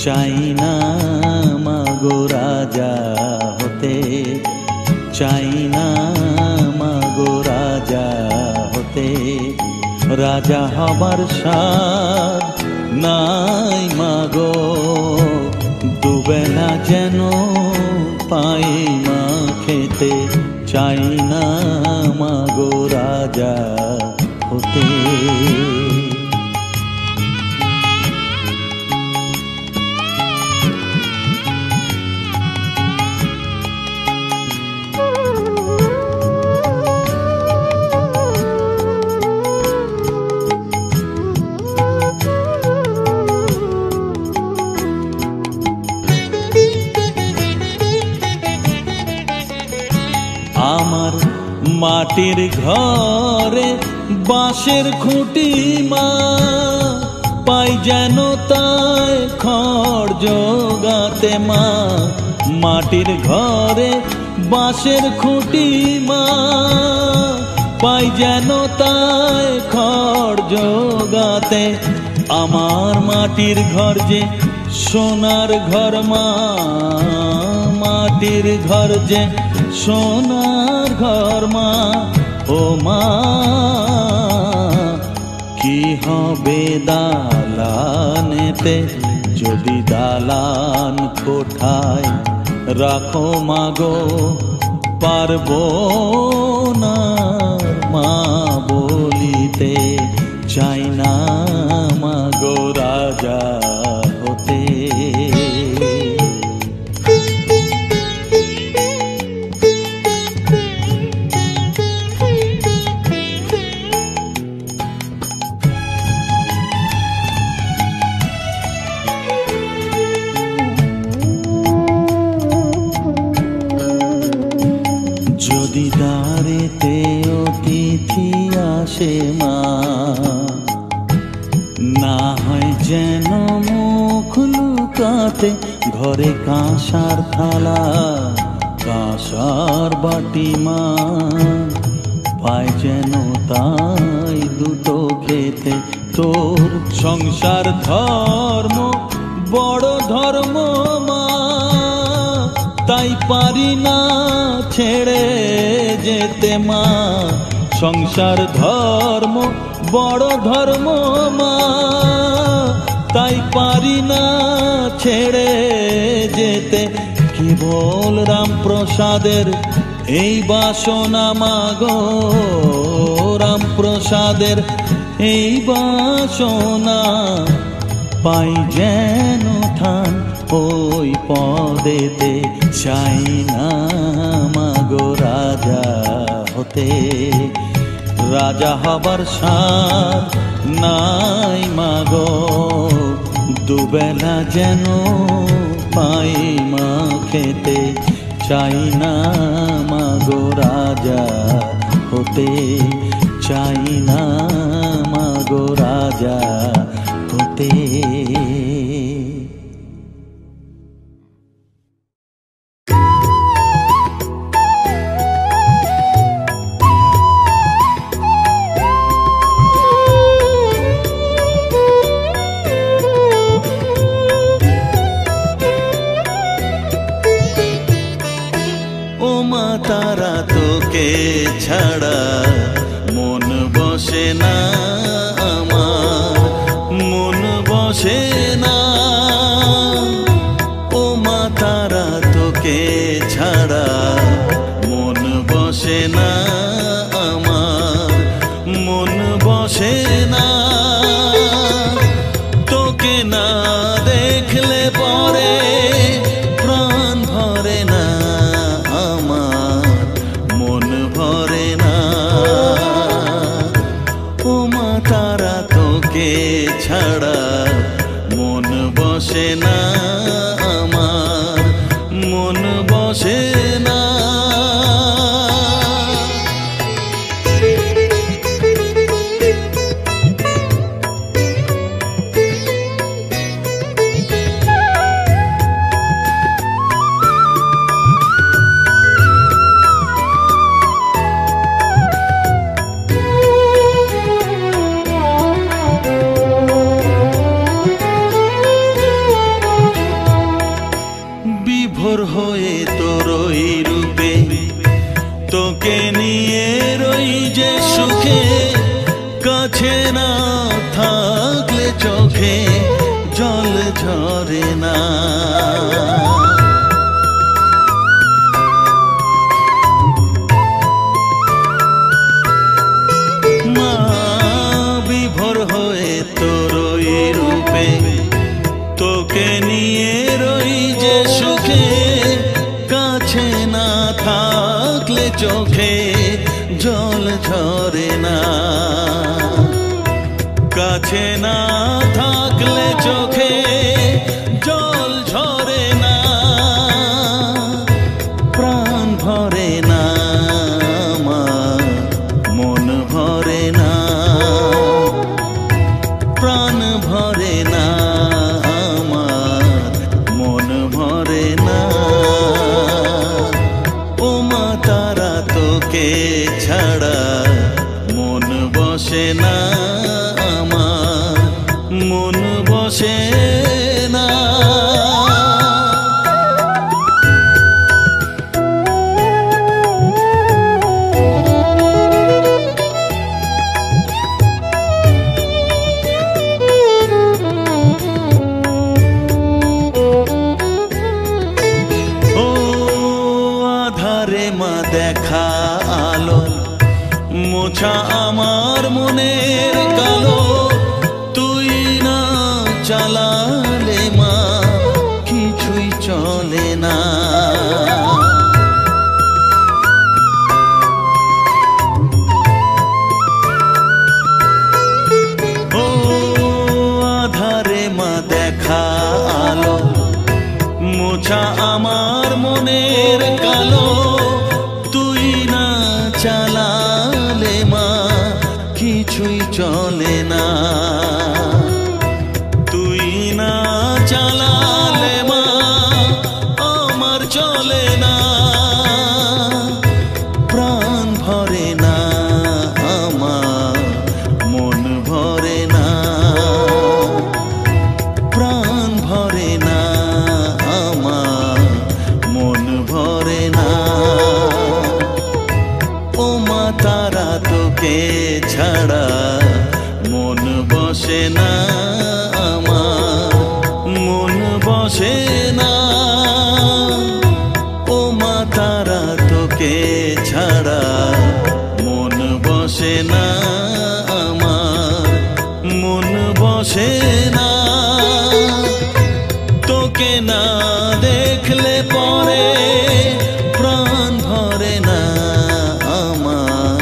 চাই না মাগো রাজা হতে, চাই না মাগো রাজা হতে। রাজা হবার সাধ নাই মাগো, দুবেলা যেন পাই মা খেতে। চাই না মাগো রাজা হতে। আমার মাটির ঘরে বাঁশের খুঁটি মা, পাই যেন তাই খড় জোগাতে মা। মাটির ঘরে বাঁশের খুঁটি মা, পাই যেন তাই খড় জোগাতে। আমার মাটির ঘর যে সোনার ঘর মা, মাটির ঘর যে সোনার ঘর মা। ও মা কি হবে দালানেতে, যদি দালান কোঠায় রাখো মাগো। পারবো না মা বলিতে, চাই না মাগো রাজা হতে। যদি দ্বারেতে অতিথি আসে মা, না হয় যেন মুখ লুকাতে। ঘরে কাঁসার থালা কাঁসার বাটি মা, পায় যেন তাই দুটো খেতে। তোর সংসার ধর্ম বড় ধর্ম মা, তাই পারি না ছেড়ে যেতে মা। সংসার ধর্ম বড় ধর্ম মা, তাই পারি না ছেড়ে যেতে। কেবল রামপ্রসাদের এই বাসনা মাগো, রামপ্রসাদের এই বাসনা। পাই যেন ঠান ওই পদেতে, চাই না মাগো রাজা হতে। রাজা হবার সাধ নাই মাগো, দুবেলা যেন পাই মা খেতে। চাই না মাগো রাজা হতে, চাই না মাগো রাজা হতে। তারা তোকে ছাড়া মন বসে না আমার, মন বসে না। ও মা তারা তোকে ছাড়া মন বসে না আমার, মন বসে না। তোকে না দেখলে পরে প্রাণ ভরে না, ছাড়া মন বসে না আমার, মন বসে না। ঝরে না। মা বিভোর হয়ে তোর ওই রূপে, তোকে নিয়ে রই যে সুখে, কাছে না থাকলে চোখে জল ঝরে না। কাছে না থাকলে চোখে জল ঝরে না। প্রাণ ভরে না আমার, মন ভরে না। প্রাণ ভরে না আমার, মন ভরে না। ও মা তারা তোকে ছাড়া মন বসে না আমার, মন বসে না। ও আধারে মা দেখা আলো, মোছা আমার মনের কালো। তুই না চালালে মা কিছুই চলে না। ও আধারে মা দেখা আলো, মোছা আমার মনের কালো। তুই না চালালে মা কিছুই চলে না। তুই না চালালে মা আমার চলে না। প্রাণ ভরে না আমার, মন ভরে না। প্রাণ ভরে না আমার, মন ভরে না। ও মা তারা তোকে ছাড়া মন বসে না আমার, মন বসে না। ও মা তারা তোকে ছাড়া মন বসে না আমার, মন বসে না। তোকে না দেখলে পরে প্রাণ ভরে না আমার,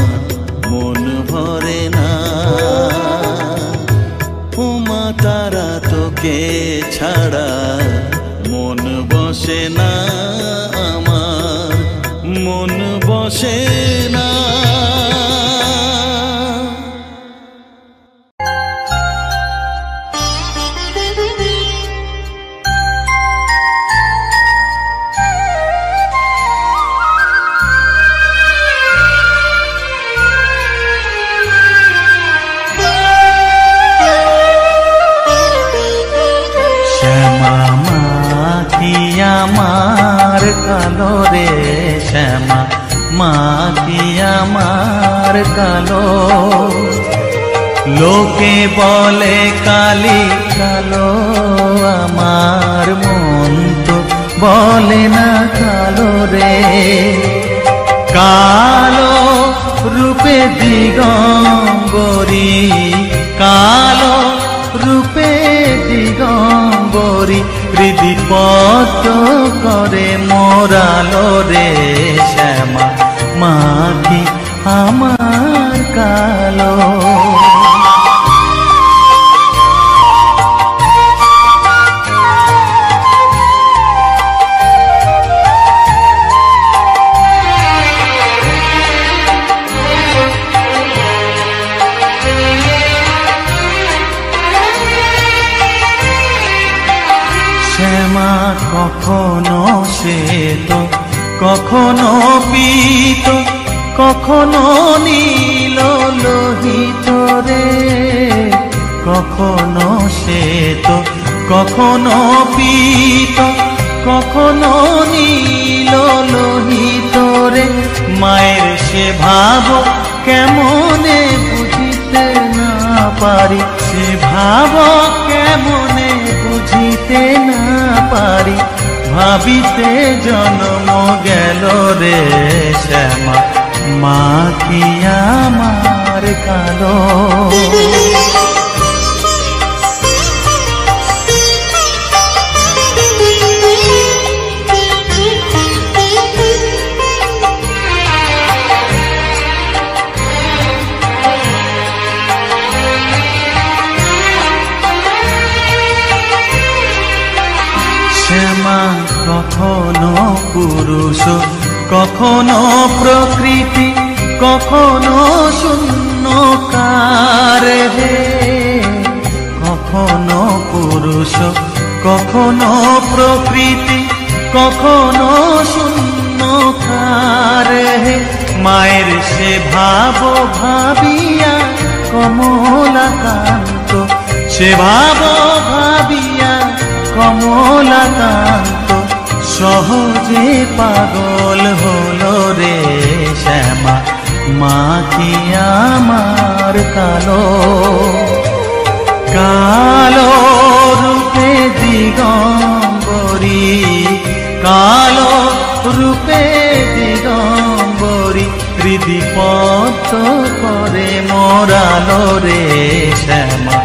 মন ভরে না। ও মা তারা তোকে ছাড়া মন বসে না আমার, মন বসে না। আমার কালো রে শ্যামা, মা কি আমার কালো। লোকে বলে কালি কালো, আমার মন তো বলে না কালো রে। কালো রূপে দিগম্বরী, কালো রূপে দিগম্বরী। হৃদিপত করে মোরালো রে শ্যামা, মা কি আমার কালো। শ্যামা কখনো শ্বেত, কখনো পীত, কখনো নীল লোহিত রে। কখনো শ্বেত, কখনো পীত, কখনো নীল লোহিত রে। মায়ের সে ভাব কেমনে বুঝিতে না পারি, সে ভাব কেমনে বুঝিতে বুঝিতে না পারি ভাবিতে জন্ম গেল রে শ্যামা মা কি আমার কালো। শ্যামা কখনো পুরুষ কখনো প্রকৃতি কখনো শূন্যকার হে, কখনো পুরুষ কখনো প্রকৃতি কখনো শূন্যকার হে। মায়ের সে ভাব ভাবিয়া কমলাকান্ত, সে ভাব ভাবিয়া কমলাকান্ত সহজে পাগল হলো রে শ্যামা মা কি আমার কালো। কালো রূপে দিগম্বরী, কালো রূপে দিগম্বরী হৃদি পদ্ম করে মোরালো রে শ্যামা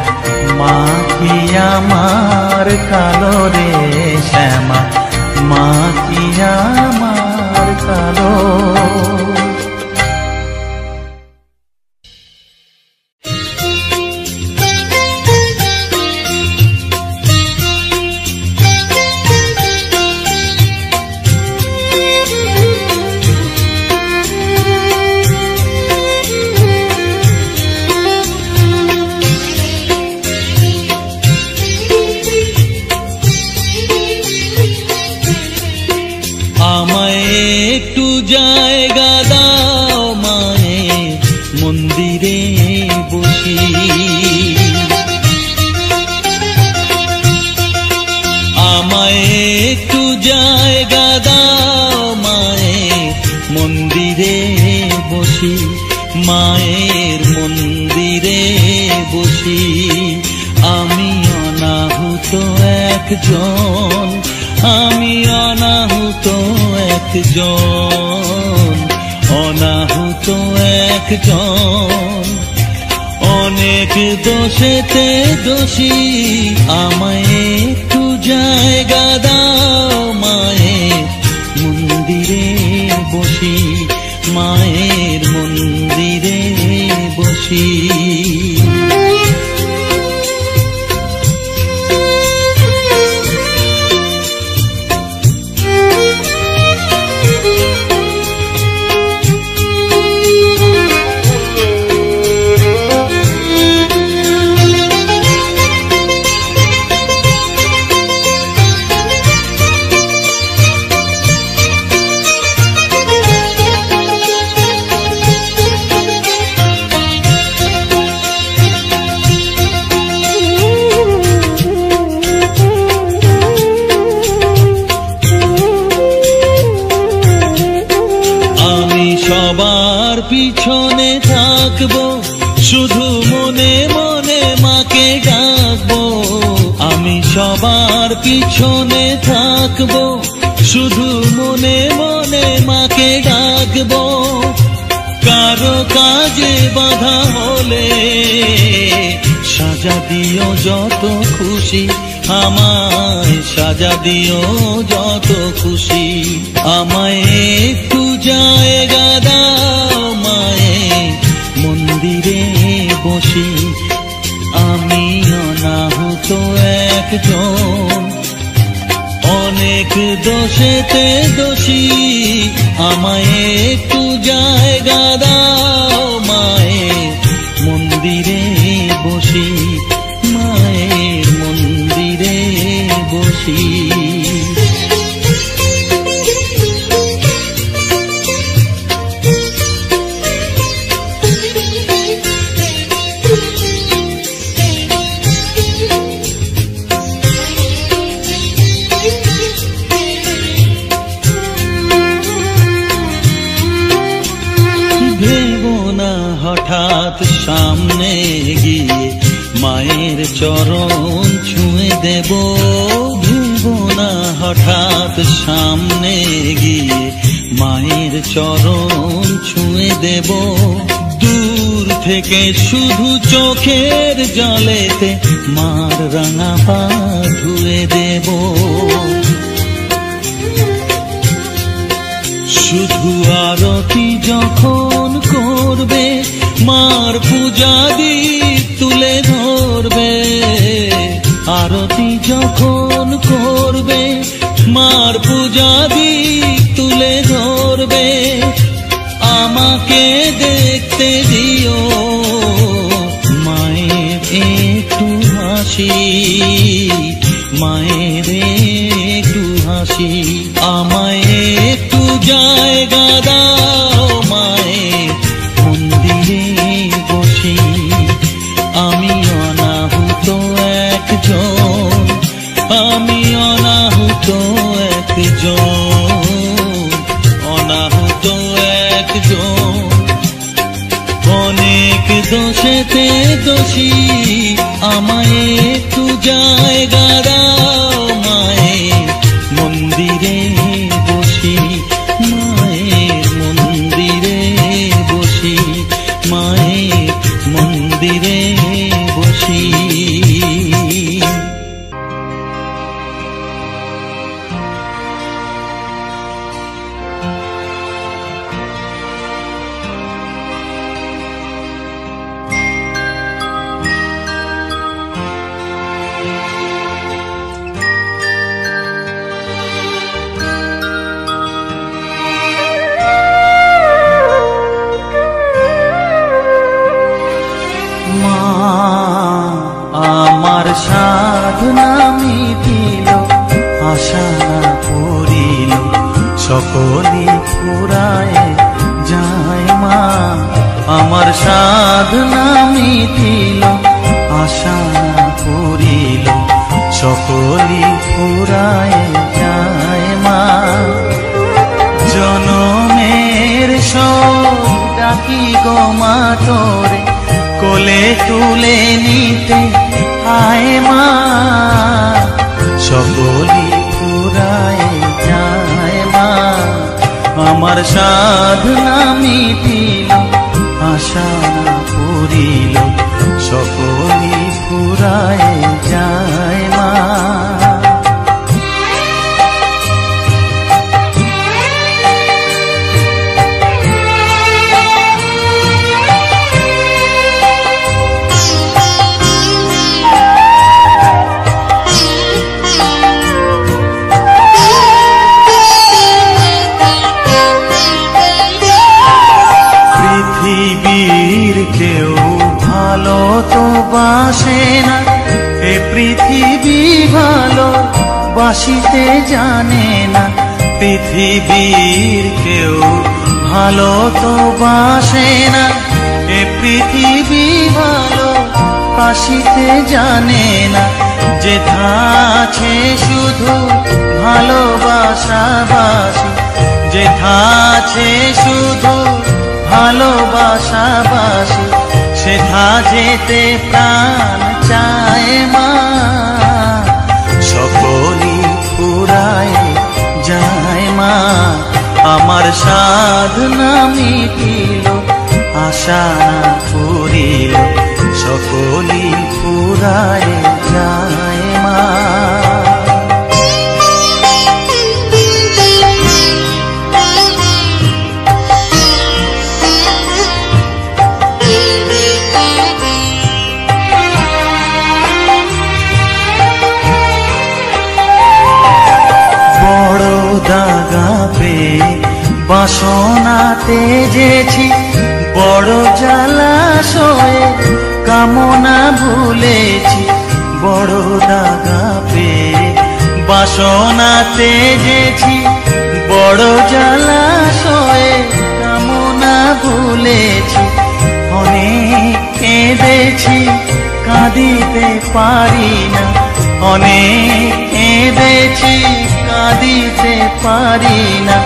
মা কি আমার কালো রে শ্যামা মা কি আমার কালো। একটু জায়গা দাও মায়ে মন্দিরে বসি, আমায় একটু জায়গা দাও মায়ে মন্দিরে বসি, মায়ের মন্দিরে বসি। আমি অনাহুত একজন, আমি অনাহুত একজন, অনাহুত একজন। অনেক দোষেতে দোষী, আমায় একটু জায়গা দাও মায়ের মন্দিরে বসি, মায়ের মন্দিরে বসি। সবার পিছনে থাকবো, শুধু মনে মনে মাকে ডাকবো। আমি সবার পিছনে থাকবো, শুধু মনে মনে মাকে ডাকবো। কারো কাজে বাধা হলে সাজা দিও যত খুশি, আমায় সাজা দিও যত খুশি। আমায় একটু জায়গা দাও মায়ে মন্দিরে বসি, আমি অনাহুত একজন। অনেক দোষেতে দোষী, আমায় একটু জায়গা দাও মায়ে মন্দিরে বসি, মায়ের মন্দিরে বসি। হঠাৎ সামনে গিয়ে মায়ের চরণ ছুঁয়ে দেব, না হঠাৎ সামনে গিয়ে মায়ের চরণ ছুঁয়ে দেব, দূর থেকে শুধু চোখের জলেতে মার রাঙা পা ধুয়ে দেব। শুধু আরতি যখন করবে মার পূজা দীপ তুলে ধরবে, আরতি যখন করবে মার পূজা দীপ তুলে ধরবে, আমাকে দেখতে দিও মায়ের একটু হাসি, মায়ের একটু হাসি। আমায় একটু জায়গা দাও মায়ের মন্দিরে বসি, আমি অনাহুত একজন, আমি অনাহুত একজন, অনাহুত একজন। অনেক দোষেতে দোষী, আমায় একটু জায়গা দাও মায়ের মন্দিরে বসি, মায়ের মন্দিরে বসি, মায়ের মন্দিরে বসি। আমার সাধনা মিটিল, আশা না করিল, সকলে ফুরায় যায় মা। আমার সাধনা মিটিল, আশা না করিল, সকলে ফুরায় যায় মা। জনমের সব ডাকি গো মা তোরে, কোলে তুলে নিতে আয় মা, সকলি ফুরায় যায় মা। আমার সাধনা মিটিল, আশা না করিল, সকলি ফুরায় যায় মা। কেউ ভালো তো বাসে না, এ পৃথিবী ভালো বাসিতে জানে না। পৃথিবীর কেউ ভালো তো বাসে না, এ পৃথিবী ভালো বাসিতে জানে না। যেথা আছে শুধু ভালোবাসাবাসি, যেথা আছে শুধু ভালোবাসাবাসি, সেথা যেতে প্রাণ চায় মা। সকলি ফুরায় যায় মা। আমার সাধনা মিটিল, আশা না করিল, সকলি ফুরায় যায় মা। দাগা পেয়ে বাসনা তেজেছি, বড় জলাশয়ে কামনা ভুলেছি। বড় দাগা পেয়ে বাসনা তেজেছি, বড় জলাশয়ে কামনা ভুলেছি। অনেক কেঁদেছি, কাঁদিতে পারি না, অনেক কেঁদেছি, কাঁদিতে পারি না।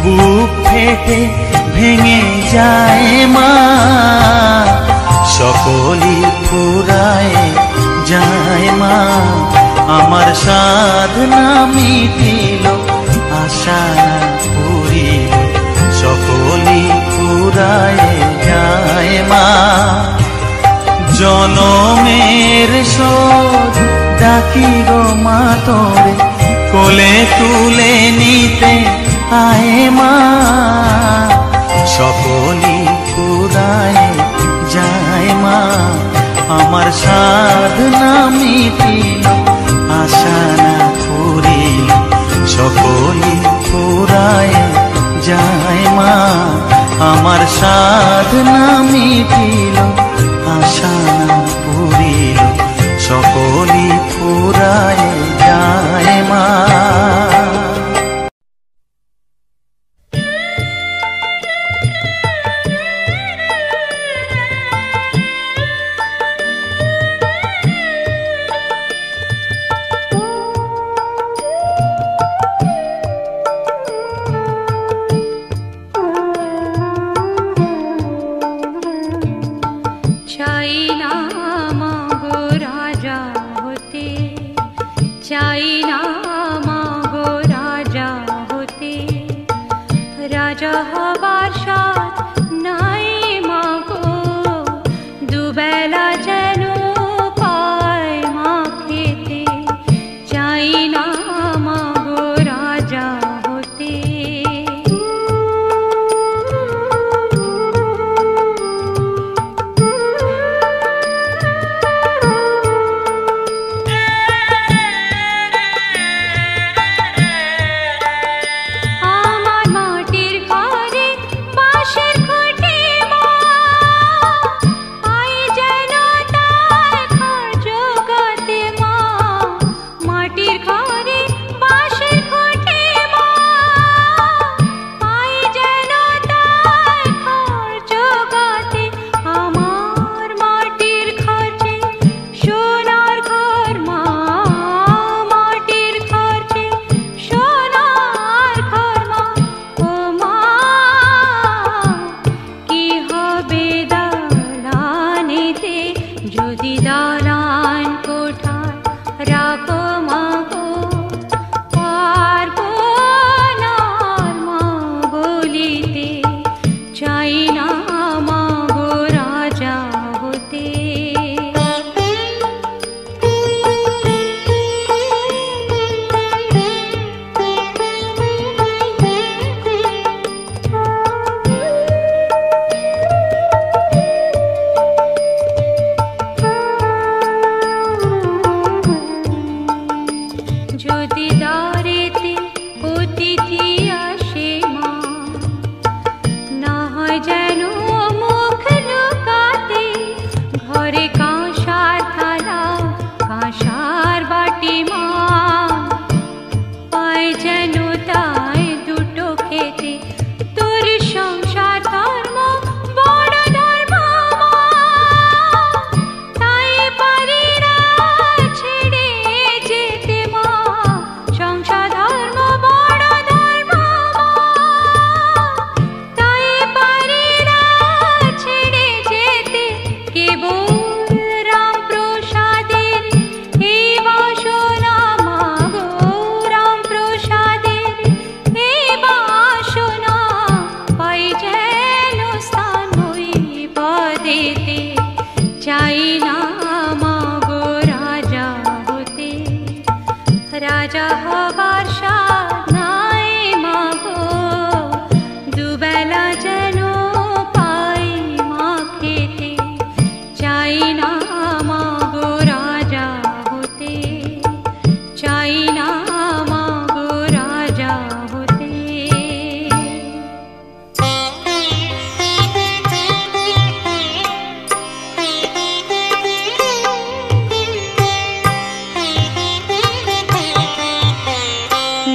বুক ফেটে ভেঙে যায় মা, সকলি ফুরায় যায় মা। আমার সাধনা মিটিল আশা পুরিল সকলি পুরায় যায় মা জনমের শোধ ডাকি গো মা তোরে কোলে তুলে নিতে আয় মা সকলি পুরায় যায় মা আমার সাধনা মিটিল আশা না পুরিল সকলি পুরায় যায় মা আমার সাধনা মিটিল আশা না পুরিল সকলি পুরায় যায় মা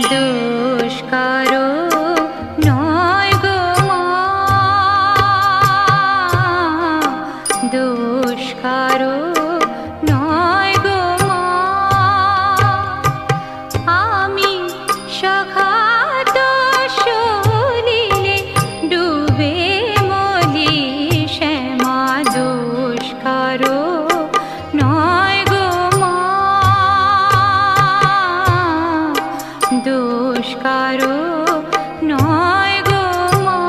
दो কারো নয় গো মা।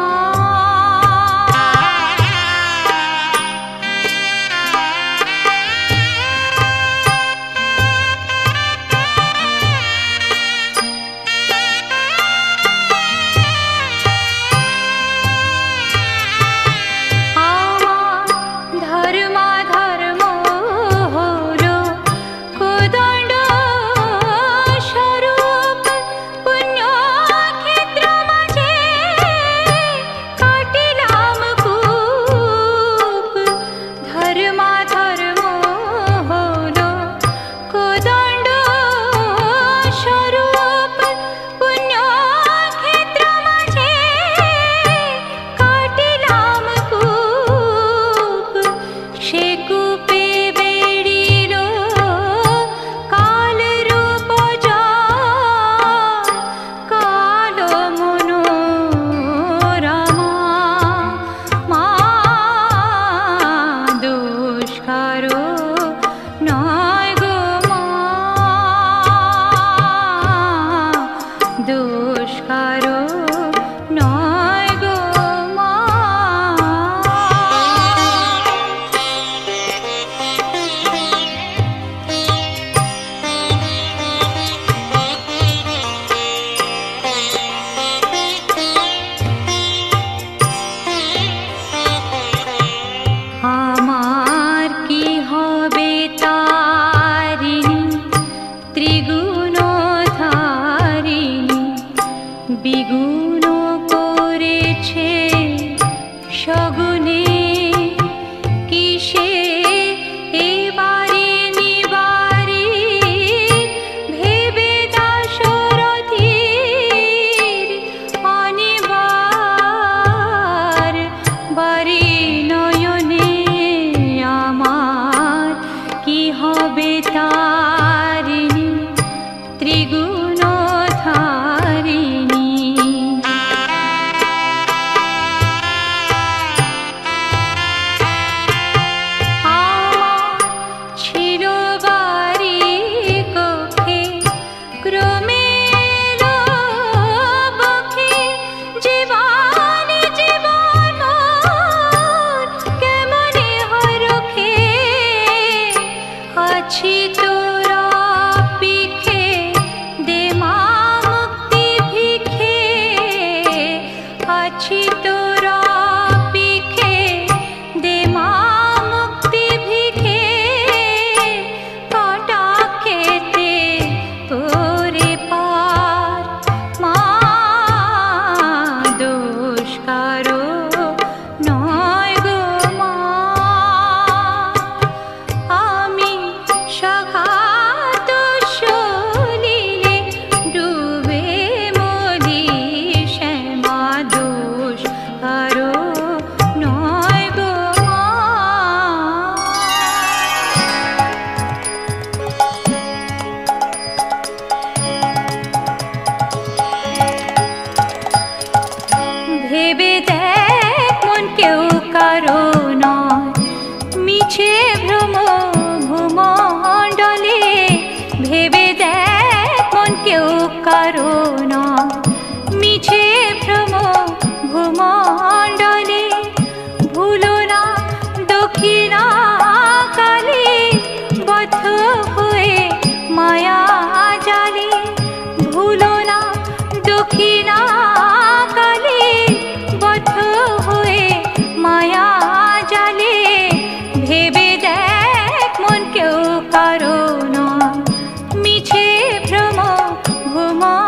কারো নয় মিছে ভ্রম ঘুমা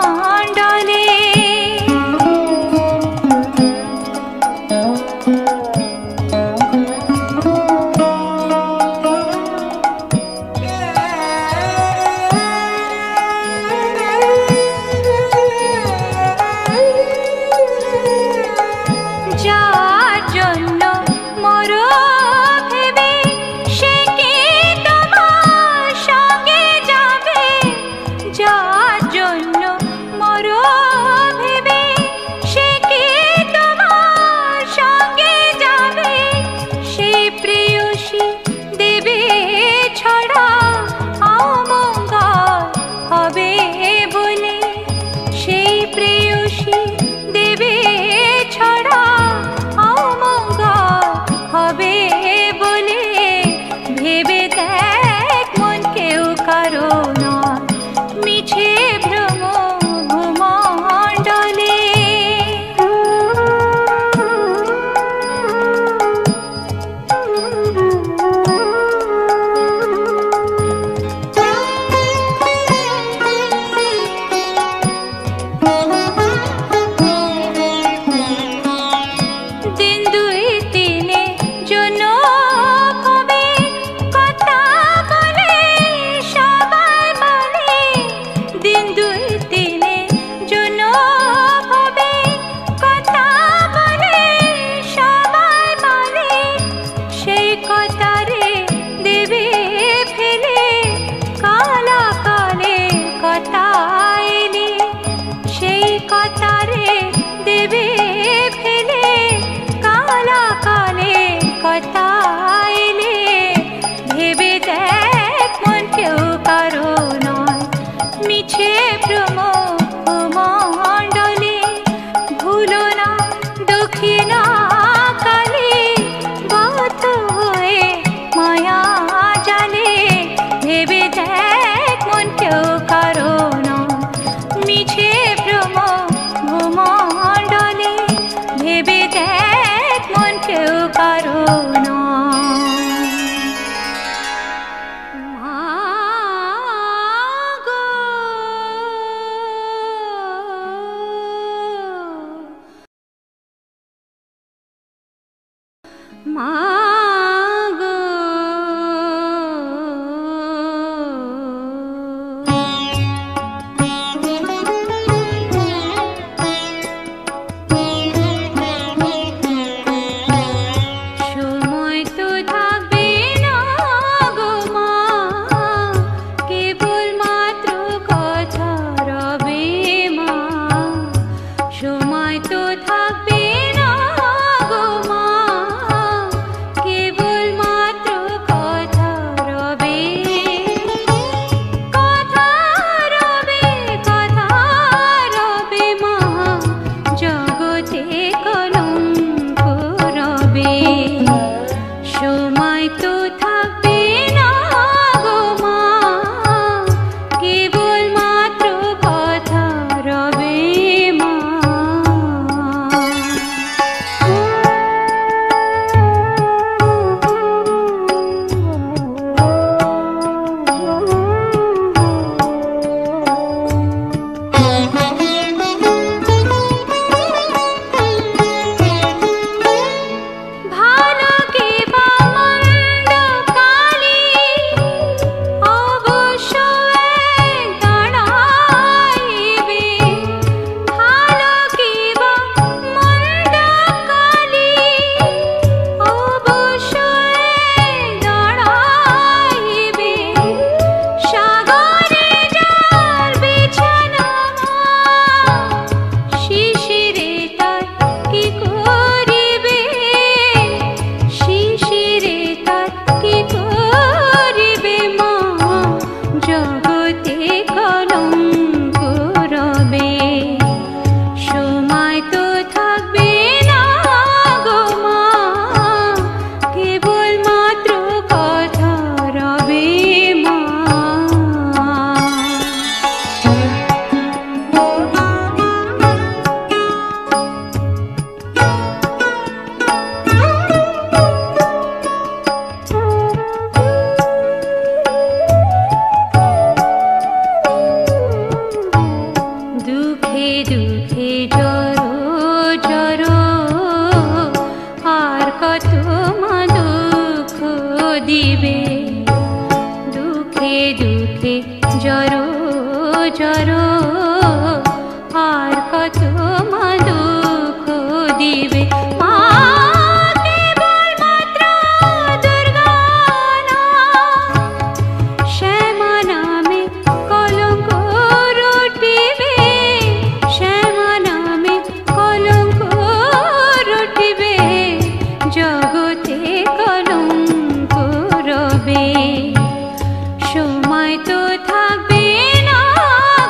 সময় তো থাকবে না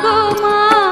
গো মা।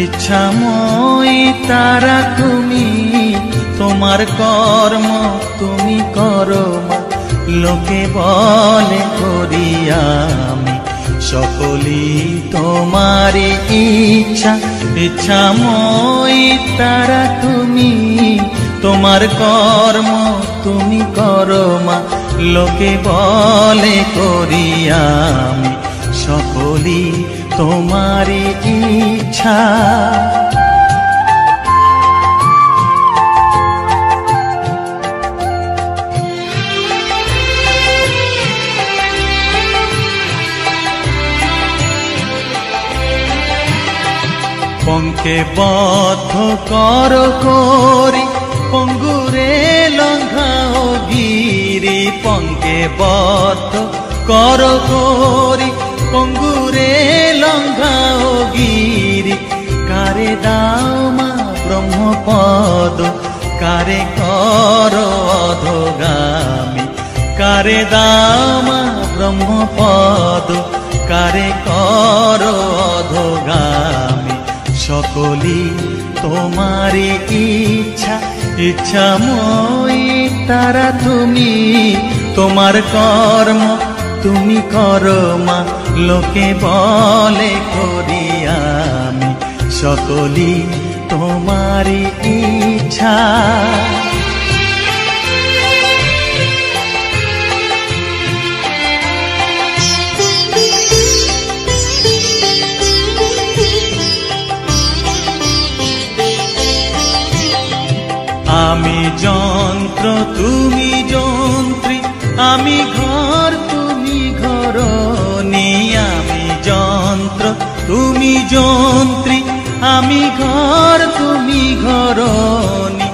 ইচ্ছাময়ী তারা তুমি, তোমার কর্ম তুমি করো মা, লোকে বলে করি আমি সকলি তোমারই ইচ্ছা। ইচ্ছাময়ী তারা তুমি, তোমার কর্ম তুমি করো মা, লোকে বলে করি আমি সকলি তোমারই ইচ্ছা। পঙ্কে বদ্ধ কর করি, পঙ্গুরে লঙ্ঘাও গিরি। পঙ্কে বদ্ধ কর করি, পঙ্গুরে লঙ্ঘাও গিরি। কারে দাও মা ব্রহ্মপদ, কারে কর অধগামী। কারে দাও মা ব্রহ্মপদ, কারে কর অধগামী। সকলি তোমারই ইচ্ছা। ইচ্ছাময়ী তারা তুমি, তোমার কর্ম তুমি করো মা, লোকে বলে করি আমি সকলি তোমারই ইচ্ছা। আমি যন্ত্র তুমি যন্ত্রী, আমি ঘর তুমি ঘরণী। আমি যন্ত্র তুমি যন্ত্রী, আমি ঘর তুমি ঘরণী।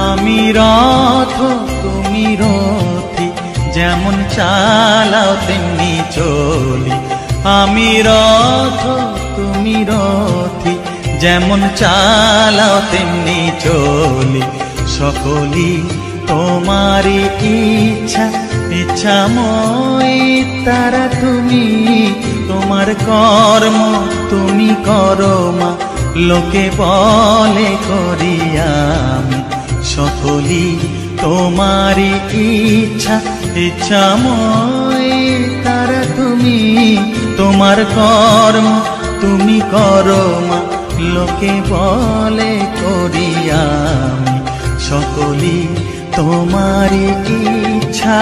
আমি রথ তুমি রথী, যেমন চালাও তেমনি চলি। আমি রথ তুমি রথী, যেমন চালাও তেমনি চলি। সকলি তোমারই ইচ্ছা। ইচ্ছাময়ী তারা তুমি, তোমার কর্ম তুমি করো মা, লোকে বলে করি আমি সকলি তোমারই ইচ্ছা। ইচ্ছাময়ী তারা তুমি, তোমার কর্ম তুমি করো মা, লোকে বলে করি আমি সকলি তোমারই ইচ্ছা।